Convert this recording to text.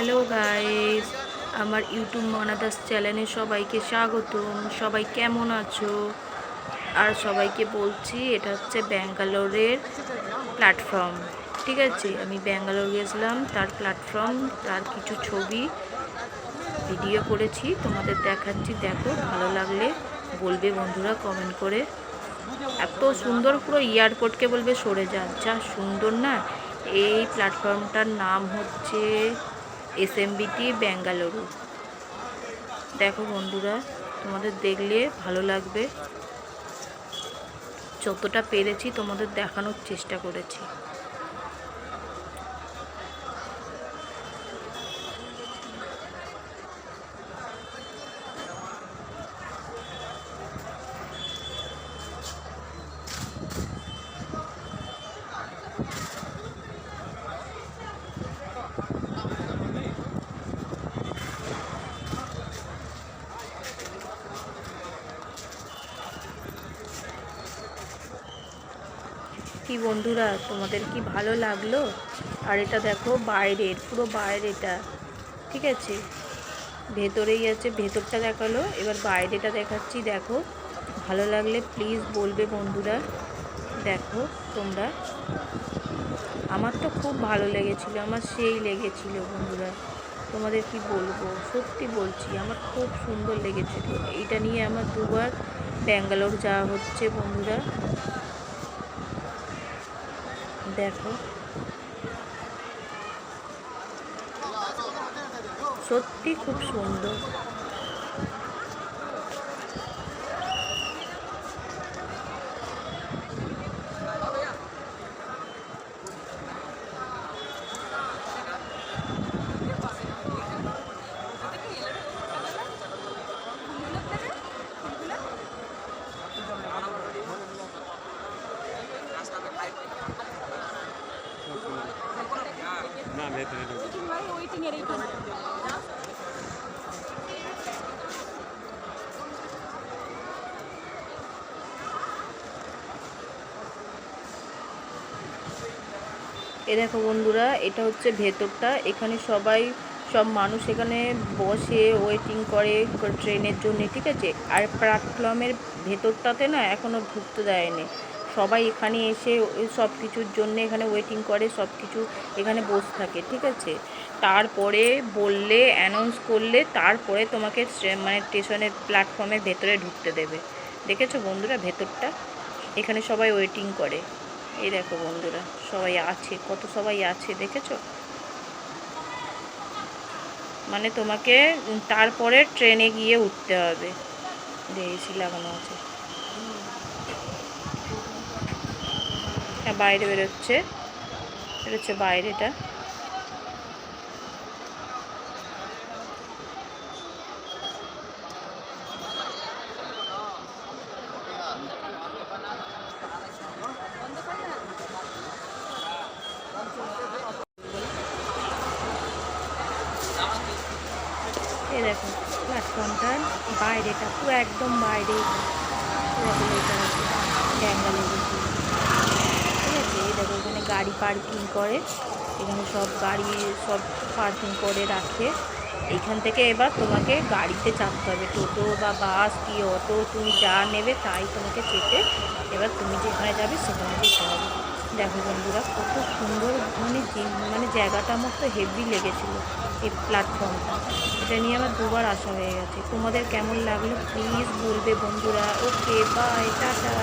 Hello guys, আমার YouTube মনাদাস চ্যানেলে সবাইকে স্বাগতম। সবাই কেমন আছো? আর সবাইকে বলছি এটা হচ্ছে ব্যাঙ্গালোরের প্ল্যাটফর্ম। ঠিক আছে, আমি ব্যাঙ্গালোর গেছিলাম, তার প্ল্যাটফর্ম, তার কিছু ছবি ভিডিও করেছি, তোমাদের দেখাচ্ছি। দেখো, ভালো লাগলে বলবে বন্ধুরা কমেন্ট করে। এত সুন্দর, পুরো এয়ারপোর্টকে বলবে সরে যা, যা সুন্দর না। এই প্ল্যাটফর্মটার নাম হচ্ছে এসএমবিটি বেঙ্গালুরু। দেখো বন্ধুরা, তোমাদের দেখলে ভালো লাগবে। যতটা পেরেছি তোমাদের দেখানোর চেষ্টা করেছি। কি বন্ধুরা, তোমাদের কি ভালো লাগলো? আর এটা দেখো বাইরের, পুরো বাইরেটা, ঠিক আছে, ভেতরেই আছে, ভেতরটা দেখালো, এবার বাইরেটা দেখাচ্ছি। দেখো, ভালো লাগলে প্লিজ বলবে বন্ধুরা। দেখো তোমরা, আমার তো খুব ভালো লেগেছিল, আমার সেই লেগেছিল বন্ধুরা। তোমাদের কি বলবো, সত্যি বলছি, আমার খুব সুন্দর লেগেছিল। এইটা নিয়ে আমার দুবার ব্যাঙ্গালোর যাওয়া হচ্ছে বন্ধুরা। দেখো, সত্যি খুব সুন্দর। না ভেতরে এ দেখো বন্ধুরা, এটা হচ্ছে ভেতরটা। এখানে সব মানুষ এখানে বসে ওয়েটিং করে ট্রেনের জন্য, ঠিক আছে। আর প্ল্যাটফর্মের ভেতরটাতে না এখনও ঢুকতে দেয়নি। সবাই এখানে এসে সব কিছুর জন্য এখানে ওয়েটিং করে, সব কিছু এখানে বসে থাকে, ঠিক আছে। তারপরে বললে, অ্যানাউন্স করলে, তারপরে তোমাকে মানে স্টেশনের প্ল্যাটফর্মের ভেতরে ঢুকতে দেবে। দেখেছো বন্ধুরা ভেতরটা? এখানে সবাই ওয়েটিং করে। এই দেখো বন্ধুরা, সবাই আছে, কত সবাই আছে, দেখেছো? মানে তোমাকে তারপরে ট্রেনে গিয়ে উঠতে হবে। এসি লাগানো আছে। হ্যাঁ, বাইরে বেরোচ্ছে, বাইরেটা। এই দেখো প্ল্যাটফর্মটার বাইরেটা, পুরো একদম বাইরে। এটা হচ্ছে ব্যাঙ্গালুরু, ঠিক আছে। এই দেখো, এখানে গাড়ি পার্কিং করে, এখানে সব গাড়ি সব পার্কিং করে রাখে। এইখান থেকে এবার তোমাকে গাড়িতে চাপতে হবে, টোটো বা বাস কি অটো, তুমি যা নেবে তাই তোমাকে চেপে এবার তুমি যেখানে যাবে সেখানে যেতে হবে। দেখো বন্ধুরা, কত সুন্দর, মানে জায়গাটা আমার তো হেভি লেগেছিলো, এই প্ল্যাটফর্মটা। এটা নিয়ে আমার দুবার আসা হয়ে গেছে। তোমাদের কেমন লাগলো প্লিজ বলবে বন্ধুরা। ওকে, বাই, টাটা।